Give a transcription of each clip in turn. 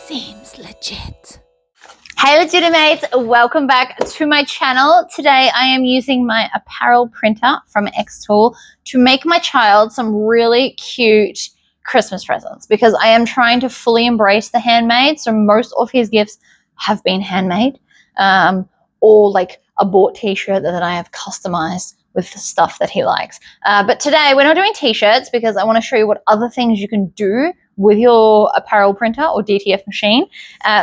Seems legit. Hey Legitimates, welcome back to my channel. Today I am using my apparel printer from xTool to make my child some really cute Christmas presents because I am trying to fully embrace the handmade. So most of his gifts have been handmade or like a bought t-shirt that I have customized with the stuff that he likes. But today we're not doing t-shirts because I want to show you what other things you can do with your apparel printer or DTF machine.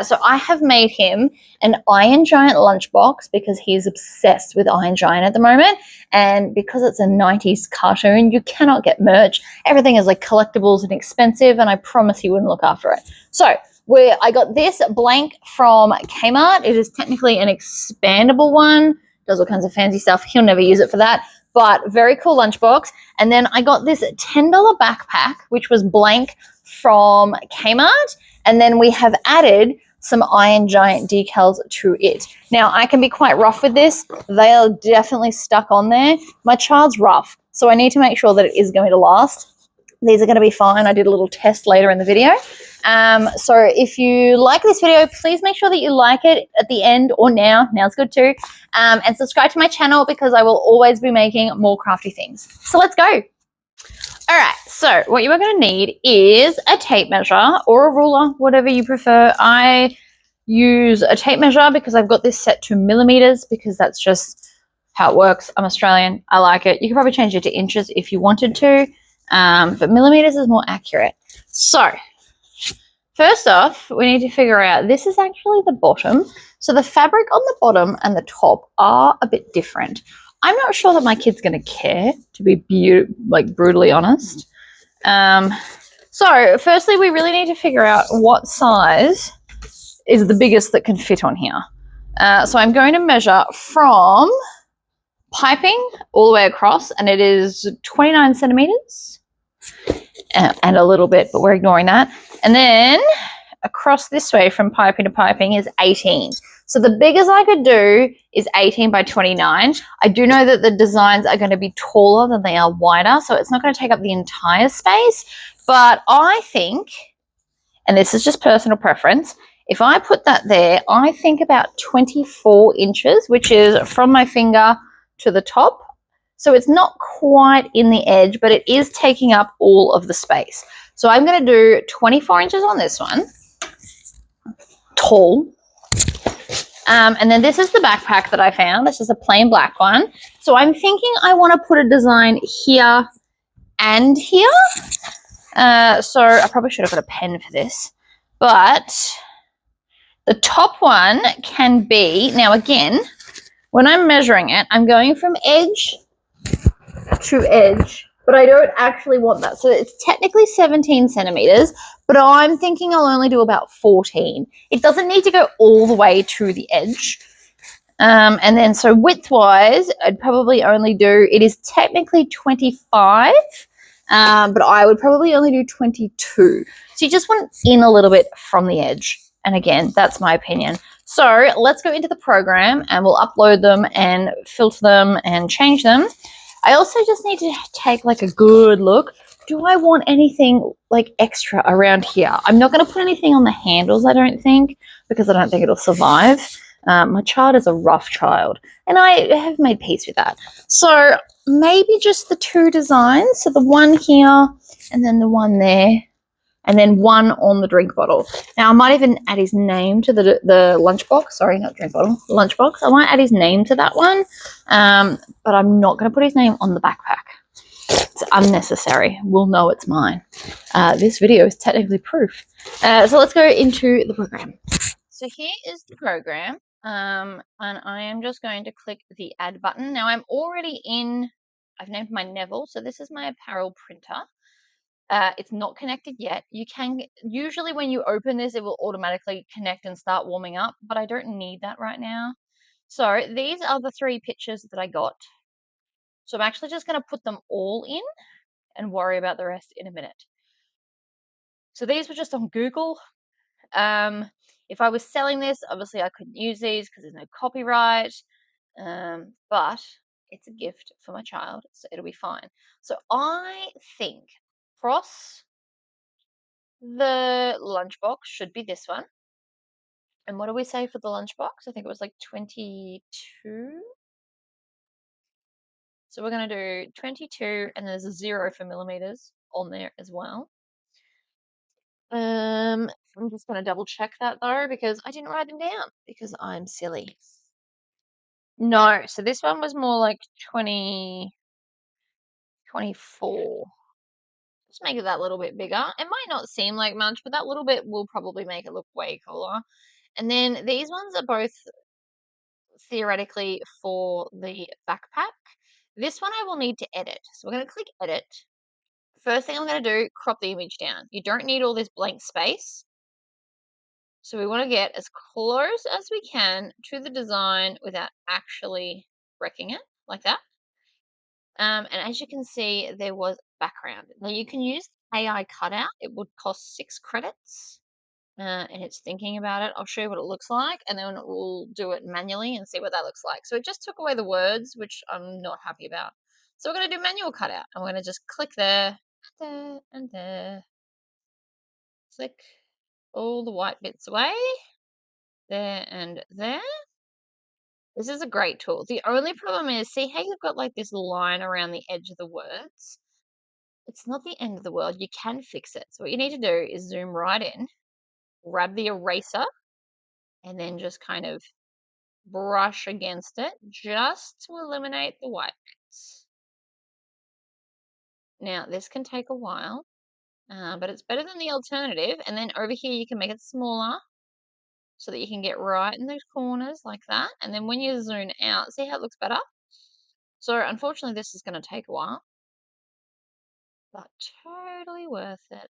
So I have made him an Iron Giant lunchbox because he's obsessed with Iron Giant at the moment. And because it's a 90s cartoon, you cannot get merch. Everything is like collectibles and expensive, and I promise he wouldn't look after it. So I got this blank from Kmart. It is technically an expandable one. Does all kinds of fancy stuff. He'll never use it for that, but very cool lunchbox. And then I got this $10 backpack, which was blank from Kmart. And then we have added some Iron Giant decals to it. Now, I can be quite rough with this. They are definitely stuck on there. My child's rough, so I need to make sure that it is going to last. These are going to be fine. I did a little test later in the video. So if you like this video, please make sure that you like it at the end or now. Now's good too. And subscribe to my channel because I will always be making more crafty things. So let's go. All right, so what you are going to need is a tape measure or a ruler, whatever you prefer. I use a tape measure because I've got this set to millimeters because that's just how it works. I'm Australian. I like it. You can probably change it to inches if you wanted to, but millimeters is more accurate. So first off, we need to figure out, this is actually the bottom. So the fabric on the bottom and the top are a bit different. I'm not sure that my kid's going to care, to be brutally honest. So firstly, we really need to figure out what size is the biggest that can fit on here. So I'm going to measure from piping all the way across, and it is 29 centimeters and a little bit, but we're ignoring that. And then across this way from piping to piping is 18. So the biggest I could do is 18 by 29. I do know that the designs are going to be taller than they are wider, so it's not going to take up the entire space. But I think, and this is just personal preference, if I put that there, I think about 24 inches, which is from my finger to the top. So it's not quite in the edge, but it is taking up all of the space. So I'm going to do 24 inches on this one, tall. And then this is the backpack that I found. This is a plain black one. So I'm thinking I want to put a design here and here. So I probably should have got a pen for this. But the top one can be, now again, when I'm measuring it, I'm going from edge to edge, but I don't actually want that. So it's technically 17 centimeters, but I'm thinking I'll only do about 14. It doesn't need to go all the way to the edge. And then so width-wise, I'd probably only do, it is technically 25, but I would probably only do 22. So you just want in a little bit from the edge. And again, that's my opinion. So let's go into the program and we'll upload them and filter them and change them. I also just need to take like a good look. Do I want anything like extra around here? I'm not going to put anything on the handles, I don't think, because I don't think it'll survive. My child is a rough child, and I have made peace with that. So maybe just the two designs. So the one here and then the one there, and then one on the drink bottle. Now I might even add his name to the lunchbox. Sorry, not drink bottle, lunchbox. I might add his name to that one, but I'm not going to put his name on the backpack. It's unnecessary. We'll know it's mine. This video is technically proof. So let's go into the program. So here is the program, and I am just going to click the add button. Now I'm already in, I've named my Neville, so this is my apparel printer. It's not connected yet. You can, usually when you open this, it will automatically connect and start warming up, but I don't need that right now. So these are the 3 pictures that I got. So I'm actually just going to put them all in and worry about the rest in a minute. So these were just on Google. If I was selling this, obviously I couldn't use these because there's no copyright, but it's a gift for my child, so it'll be fine. So I think cross The lunchbox should be this one. And what do we say for the lunchbox? I think it was like 22. So we're going to do 22, and there's a 0 for millimeters on there as well. I'm just going to double check that though, because I didn't write them down because I'm silly. No, so this one was more like 20, 24. Just make it that little bit bigger. It might not seem like much, but that little bit will probably make it look way cooler. And then these ones are both theoretically for the backpack. This one I will need to edit. So we're going to click edit. First thing I'm going to do, crop the image down. You don't need all this blank space. So we want to get as close as we can to the design without actually wrecking it, like that. And as you can see, there was background. Now you can use AI cutout. It would cost 6 credits. And it's thinking about it. I'll show you what it looks like, and then we'll do it manually and see what that looks like. So it just took away the words, which I'm not happy about. So we're going to do manual cutout. I'm going to just click there, and there. Click all the white bits away. There and there. This is a great tool. The only problem is, see how you've got like this line around the edge of the words? It's not the end of the world. You can fix it. So what you need to do is zoom right in, grab the eraser, and then just kind of brush against it just to eliminate the white bits. Now, this can take a while, but it's better than the alternative. And then over here, you can make it smaller so that you can get right in those corners like that. And then when you zoom out, see how it looks better? So unfortunately, this is going to take a while, but totally worth it.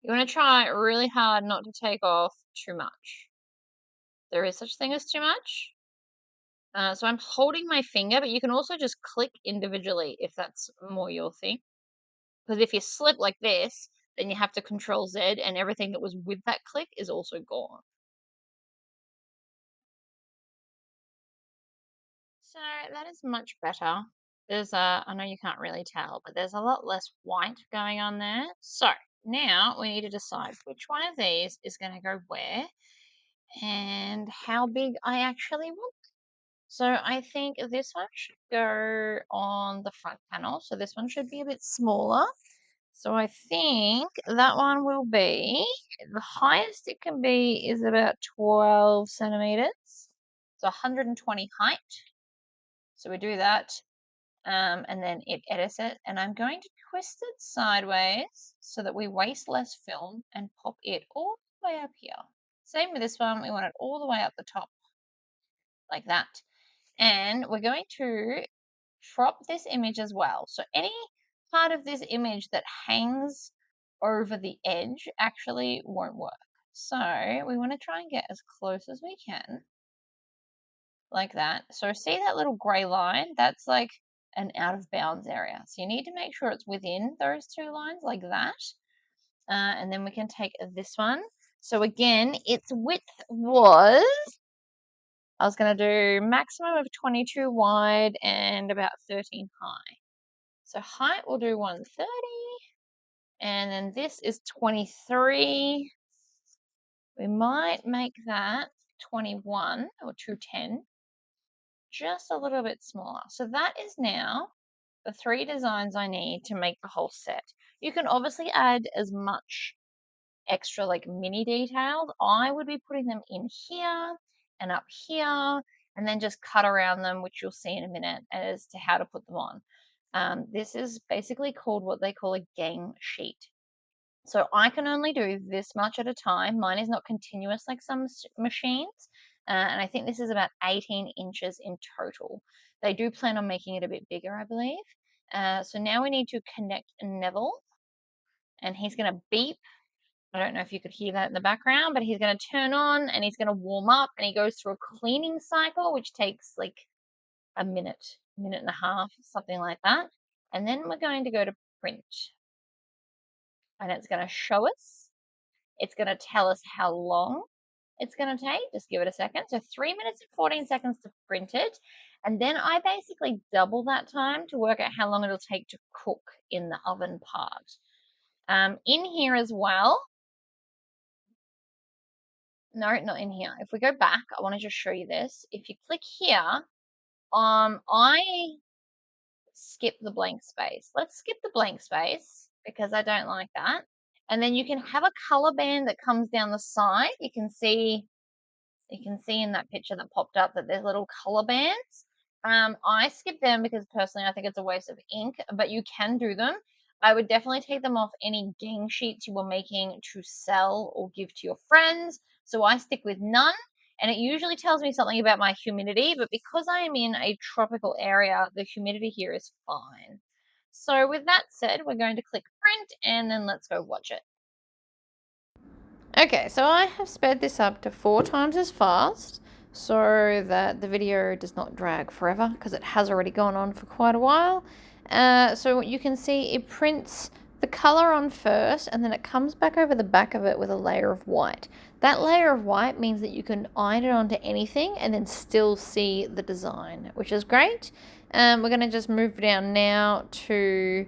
You want to try really hard not to take off too much. There is such thing as too much. So I'm holding my finger, but you can also just click individually if that's more your thing. Because if you slip like this, then you have to Control Z, and everything that was with that click is also gone. So that is much better. There's I know you can't really tell, but there's a lot less white going on there. So now we need to decide which one of these is going to go where and how big I actually want. So I think this one should go on the front panel. So this one should be a bit smaller. So I think that one will be, the highest it can be is about 12 centimeters. So 120 height. So we do that, and then it edits it. And I'm going to twist it sideways so that we waste less film and pop it all the way up here. Same with this one. We want it all the way up the top like that. And we're going to crop this image as well. So any part of this image that hangs over the edge actually won't work. So we want to try and get as close as we can, like that. So see that little gray line? That's like an out of bounds area. So you need to make sure it's within those two lines like that. And then we can take this one. So again, its width was, I was going to do maximum of 22 wide and about 13 high. So height we'll do 130. And then this is 23. We might make that 21 or 210. Just a little bit smaller. So that is now the 3 designs I need to make the whole set. You can obviously add as much extra like mini details. I would be putting them in here and up here, and then just cut around them, which you'll see in a minute as to how to put them on. This is basically called what they call a gang sheet. So I can only do this much at a time. Mine is not continuous like some machines. And I think this is about 18 inches in total. They do plan on making it a bit bigger, I believe. So now we need to connect Neville. And he's going to beep. I don't know if you could hear that in the background, but he's going to turn on and he's going to warm up. And he goes through a cleaning cycle, which takes like a minute and a half, something like that. And then we're going to go to print. And it's going to show us. It's going to tell us how long it's going to take. Just give it a second. So 3 minutes and 14 seconds to print it. And then I basically double that time to work out how long it'll take to cook in the oven part. In here as well, no, not in here. If we go back, I want to just show you this. If you click here, I skip the blank space. Let's skip the blank space because I don't like that. And then you can have a color band that comes down the side. You can see in that picture that popped up that there's little color bands. I skip them because personally I think it's a waste of ink, but you can do them. I would definitely take them off any gang sheets you were making to sell or give to your friends. So I stick with none, and it usually tells me something about my humidity, but because I am in a tropical area, the humidity here is fine. So with that said, we're going to click print and then let's go watch it. Okay, so I have sped this up to 4 times as fast so that the video does not drag forever because it has already gone on for quite a while. So you can see it prints the color on first and then it comes back over the back of it with a layer of white. That layer of white means that you can iron it onto anything and then still see the design, which is great. We're going to just move down now to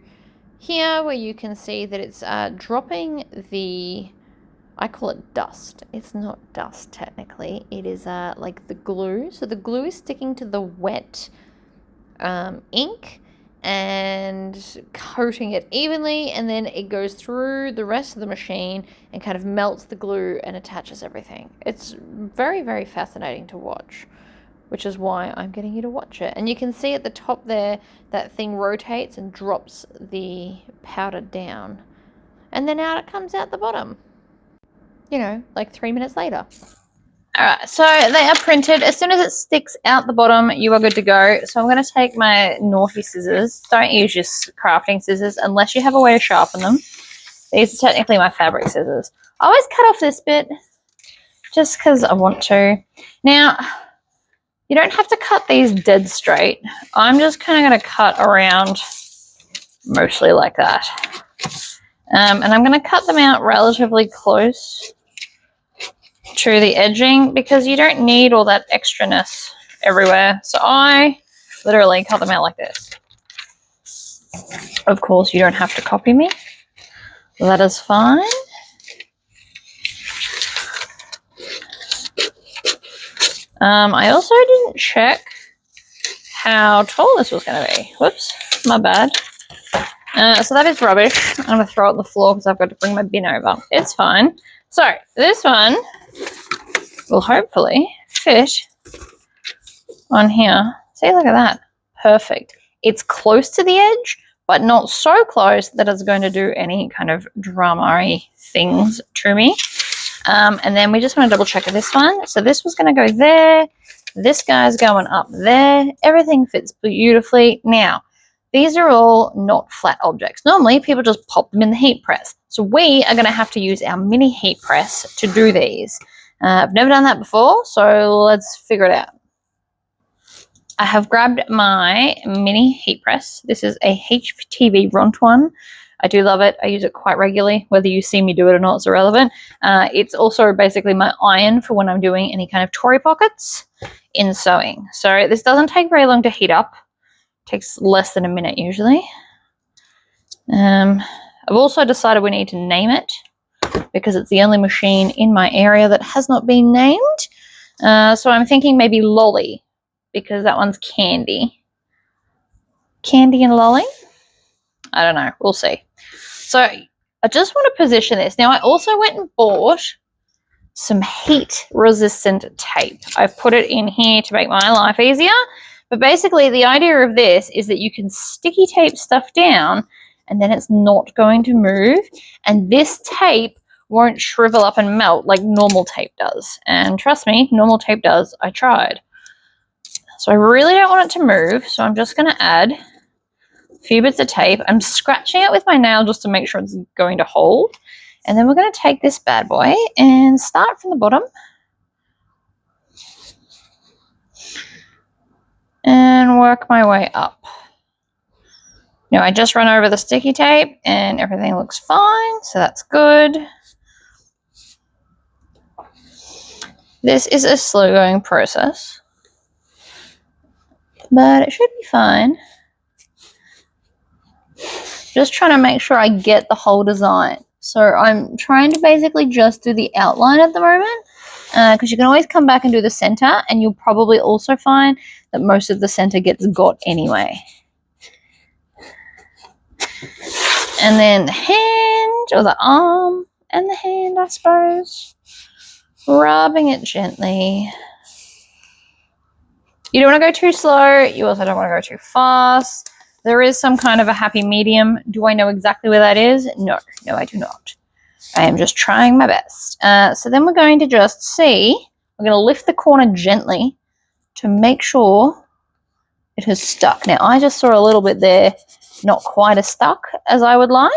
here where you can see that it's dropping the... I call it dust. It's not dust technically. It is like the glue. So the glue is sticking to the wet ink and coating it evenly, and then it goes through the rest of the machine and kind of melts the glue and attaches everything. It's very, very fascinating to watch, which is why I'm getting you to watch it. And you can see at the top there, that thing rotates and drops the powder down. And then out it comes out the bottom. You know, like 3 minutes later. All right, so they are printed. As soon as it sticks out the bottom, you are good to go. So I'm going to take my naughty scissors. Don't use your crafting scissors unless you have a way to sharpen them. These are technically my fabric scissors. I always cut off this bit just because I want to. Now, you don't have to cut these dead straight. I'm just kind of going to cut around mostly like that. And I'm going to cut them out relatively close to the edging because you don't need all that extraness everywhere. So I literally cut them out like this. Of course, you don't have to copy me. That is fine. I also didn't check how tall this was going to be. Whoops, my bad. So that is rubbish. I'm going to throw it on the floor because I've got to bring my bin over. It's fine. So this one will hopefully fit on here. See, look at that. Perfect. It's close to the edge, but not so close that it's going to do any kind of drama-y things to me. And then we just want to double check this one. So this was going to go there. This guy's going up there. Everything fits beautifully. Now, these are all not flat objects. Normally, people just pop them in the heat press. So we are going to have to use our mini heat press to do these. I've never done that before, so let's figure it out. I have grabbed my mini heat press. This is a HTV Ront one. I do love it. I use it quite regularly. Whether you see me do it or not is irrelevant. It's also basically my iron for when I'm doing any kind of Tory pockets in sewing. So this doesn't take very long to heat up. It takes less than a minute usually. I've also decided we need to name it because it's the only machine in my area that has not been named. So I'm thinking maybe Lolly, because that one's candy. Candy and Lolly? I don't know. We'll see. So I just want to position this. Now, I also went and bought some heat-resistant tape. I've put it in here to make my life easier. But basically, the idea of this is that you can sticky tape stuff down and then it's not going to move. And this tape won't shrivel up and melt like normal tape does. And trust me, normal tape does. I tried. So I really don't want it to move. So I'm just going to add a few bits of tape. I'm scratching it with my nail just to make sure it's going to hold. And then we're going to take this bad boy and start from the bottom. And work my way up. Now I just run over the sticky tape and everything looks fine, so that's good. This is a slow going process. but it should be fine. Just trying to make sure I get the whole design. So I'm trying to basically just do the outline at the moment, because you can always come back and do the center, and you'll probably also find that most of the center gets got anyway. And then the hand, or the arm, and the hand, I suppose. Rubbing it gently. You don't want to go too slow. You also don't want to go too fast. There is some kind of a happy medium. Do I know exactly where that is? No, I do not. I am just trying my best. So then we're going to just see. We're going to lift the corner gently to make sure it has stuck. Now, I just saw a little bit there, not quite as stuck as I would like.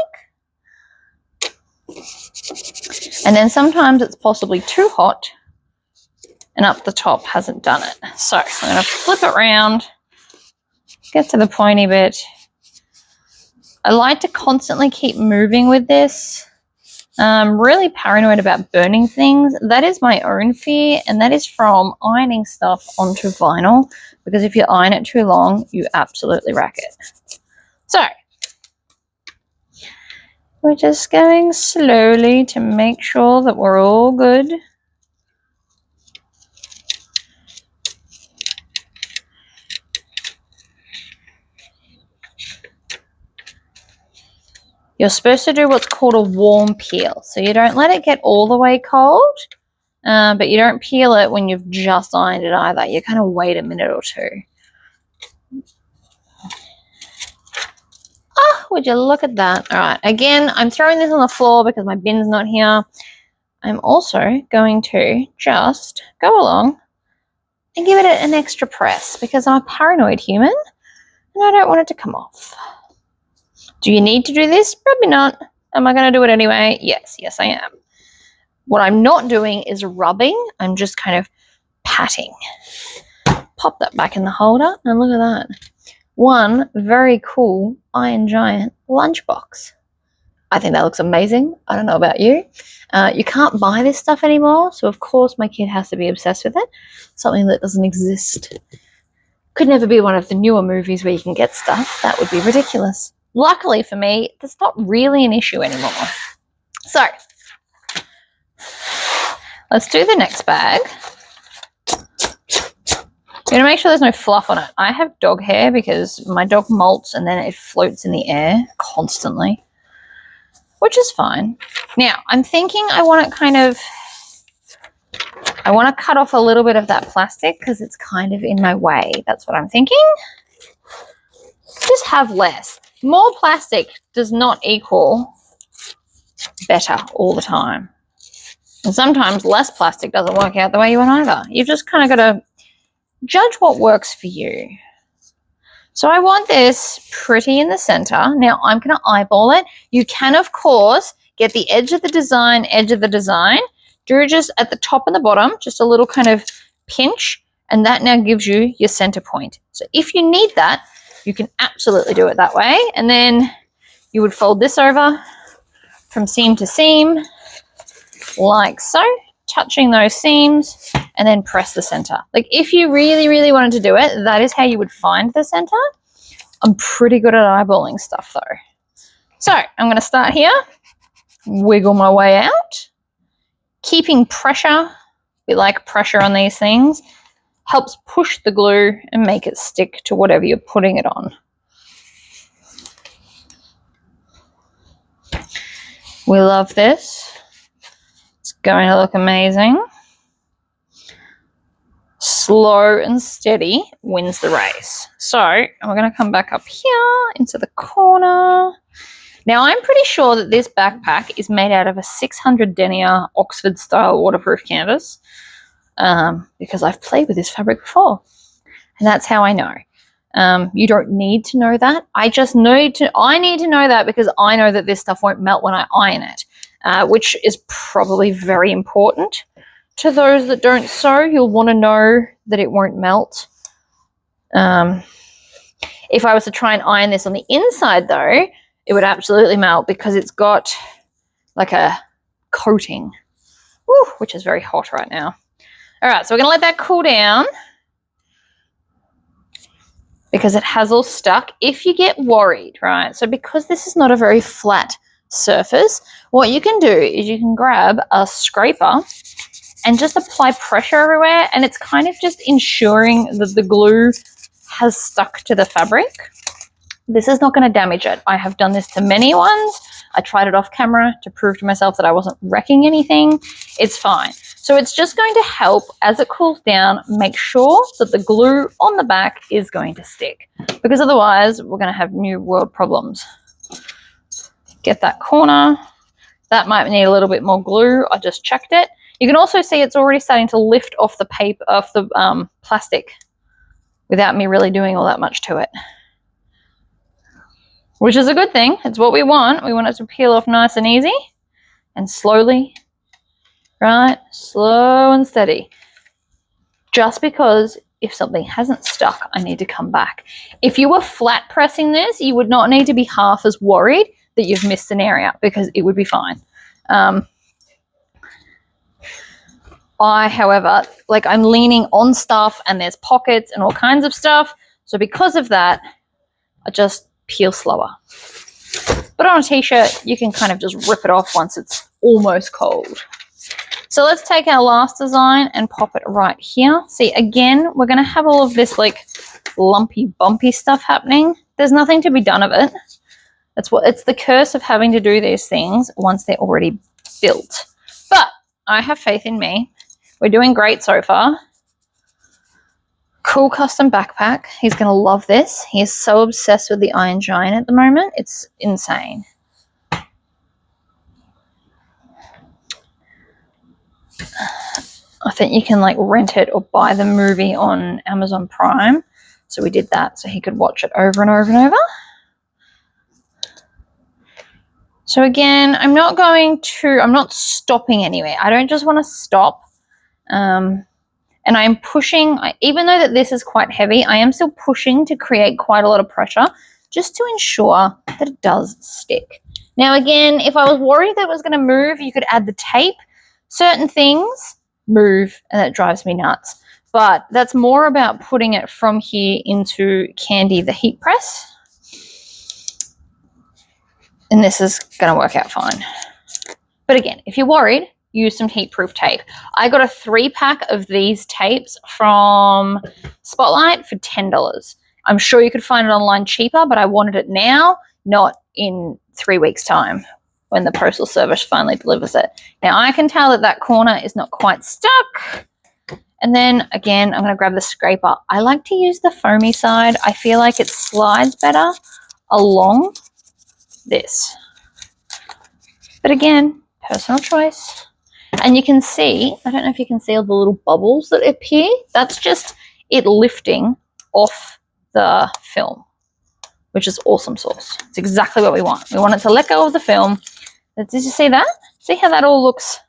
And then sometimes it's possibly too hot and up the top hasn't done it. So I'm going to flip it around, get to the pointy bit. I like to constantly keep moving with this. I'm really paranoid about burning things. That is my own fear, and that is from ironing stuff onto vinyl, because if you iron it too long, you absolutely wreck it. So we're just going slowly to make sure that we're all good. You're supposed to do what's called a warm peel. So you don't let it get all the way cold, but you don't peel it when you've just ironed it either. You kind of wait a minute or two. Oh, would you look at that? All right, again, I'm throwing this on the floor because my bin's not here. I'm also going to just go along and give it an extra press because I'm a paranoid human and I don't want it to come off. Do you need to do this? Probably not. Am I going to do it anyway? Yes, I am. What I'm not doing is rubbing. I'm just kind of patting. Pop that back in the holder and look at that. One very cool Iron Giant lunchbox. I think that looks amazing. I don't know about you. You can't buy this stuff anymore, so of course my kid has to be obsessed with it. Something that doesn't exist. Could never be one of the newer movies where you can get stuff. That would be ridiculous. Luckily for me, that's not really an issue anymore. So, let's do the next bag. You're going to make sure there's no fluff on it. I have dog hair because my dog molts and then it floats in the air constantly, which is fine. Now, I'm thinking I want to cut off a little bit of that plastic because it's kind of in my way. That's what I'm thinking. Just have less. More plastic does not equal better all the time. And sometimes less plastic doesn't work out the way you want either. You've just kind of got to judge what works for you. So I want this pretty in the center. Now I'm going to eyeball it. You can, of course, get the edge of the design, do just at the top and the bottom, just a little kind of pinch, and that now gives you your center point. So if you need that, you can absolutely do it that way. And then you would fold this over from seam to seam, like so, touching those seams, and then press the center. Like if you really, really wanted to do it, that is how you would find the center. I'm pretty good at eyeballing stuff though. So I'm going to start here, wiggle my way out, keeping pressure. We like pressure on these things. Helps push the glue and make it stick to whatever you're putting it on. We love this. It's going to look amazing. Slow and steady wins the race. So we're going to come back up here into the corner. Now I'm pretty sure that this backpack is made out of a 600 denier Oxford style waterproof canvas. Because I've played with this fabric before, and that's how I know. You don't need to know that. I need to know that because I know that this stuff won't melt when I iron it, which is probably very important to those that don't sew. You'll want to know that it won't melt. If I was to try and iron this on the inside though, it would absolutely melt because it's got like a coating, which is very hot right now. All right, so we're going to let that cool down. because it has all stuck. If you get worried, right, so because this is not a very flat surface, what you can do is you can grab a scraper and just apply pressure everywhere, and it's kind of just ensuring that the glue has stuck to the fabric. This is not going to damage it. I have done this to many ones. I tried it off camera to prove to myself that I wasn't wrecking anything. It's fine. So it's just going to help, as it cools down, make sure that the glue on the back is going to stick, because otherwise we're going to have new world problems. Get that corner. That might need a little bit more glue. I just checked it. You can also see it's already starting to lift off the paper, off the plastic, without me really doing all that much to it, which is a good thing. It's what we want. We want it to peel off nice and easy and slowly, right? Slow and steady. Just because if something hasn't stuck, I need to come back. If you were flat pressing this, you would not need to be half as worried that you've missed an area, because it would be fine. However, like, I'm leaning on stuff and there's pockets and all kinds of stuff. So because of that, I just peel slower. But on a t-shirt, you can kind of just rip it off once it's almost cold. So let's take our last design and pop it right here. See, again, we're going to have all of this like lumpy, bumpy stuff happening. There's nothing to be done of it. It's the curse of having to do these things once they're already built. But I have faith in me. We're doing great so far. Cool custom backpack. He's going to love this. He is so obsessed with the Iron Giant at the moment. It's insane. I think you can like rent it or buy the movie on Amazon Prime. So we did that so he could watch it over and over and over. So again, I'm not stopping anywhere. I don't just want to stop. And I'm pushing, even though that this is quite heavy, I am still pushing to create quite a lot of pressure just to ensure that it does stick. Now again, if I was worried that it was going to move, you could add the tape. Certain things move and that drives me nuts. But that's more about putting it from here into Candy, the heat press. And this is going to work out fine. But again, if you're worried, use some heat-proof tape. I got a 3-pack of these tapes from Spotlight for $10. I'm sure you could find it online cheaper, but I wanted it now, not in 3 weeks' time when the postal service finally delivers it. Now, I can tell that that corner is not quite stuck. And then, again, I'm going to grab the scraper. I like to use the foamy side. I feel like it slides better along this. But again, personal choice. And you can see, I don't know if you can see all the little bubbles that appear. That's just it lifting off the film, which is awesome sauce. It's exactly what we want. We want it to let go of the film. Did you see that? See how that all looks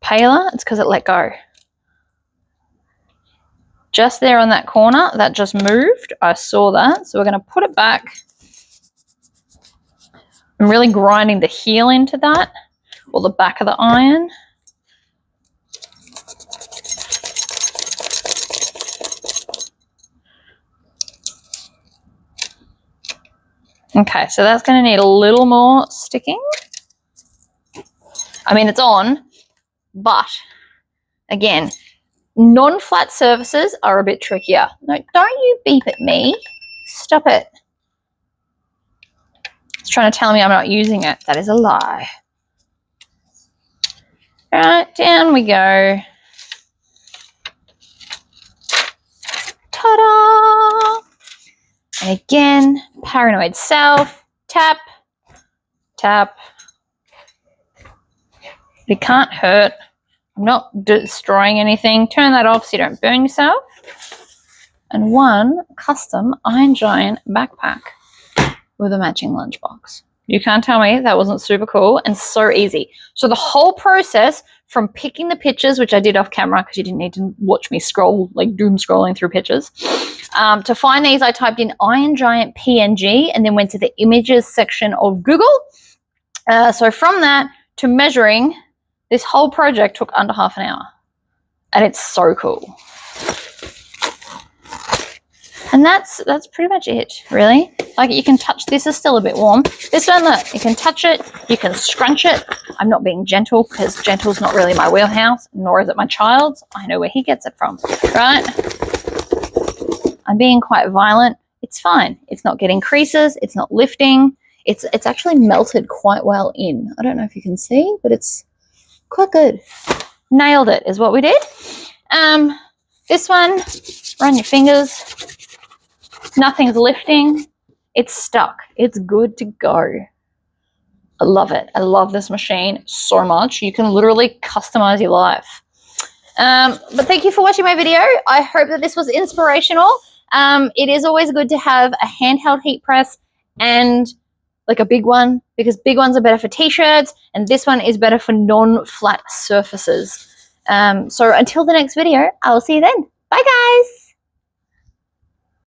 paler? It's because it let go. Just there on that corner, that just moved. I saw that. So we're going to put it back. I'm really grinding the heel into that, or the back of the iron. Okay, so that's going to need a little more sticking. I mean, it's on, but again, non-flat surfaces are a bit trickier. No, don't you beep at me. Stop it. It's trying to tell me I'm not using it. That is a lie. All right, down we go. Ta-da! And again, paranoid self, tap, tap. It can't hurt. I'm not destroying anything. Turn that off so you don't burn yourself. And one custom Iron Giant backpack with a matching lunchbox. You can't tell me that wasn't super cool and so easy. So the whole process from picking the pictures, which I did off camera because you didn't need to watch me scroll, like doom scrolling through pictures. To find these, I typed in Iron Giant PNG and then went to the images section of Google. So from that to measuring, this whole project took under half an hour. And it's so cool. And that's pretty much it, really. Like, you can touch, this is still a bit warm. This one, look, you can touch it, you can scrunch it. I'm not being gentle because gentle's not really my wheelhouse, nor is it my child's. I know where he gets it from, right? I'm being quite violent. It's fine. It's not getting creases. It's not lifting. It's actually melted quite well in. I don't know if you can see, but it's quite good. Nailed it is what we did. This one, run your fingers. Nothing's lifting. It's stuck. It's good to go. I love it. I love this machine so much. You can literally customize your life. But thank you for watching my video. I hope that this was inspirational. It is always good to have a handheld heat press and like a big one, because big ones are better for t-shirts and this one is better for non-flat surfaces. So until the next video, I'll see you then. Bye guys.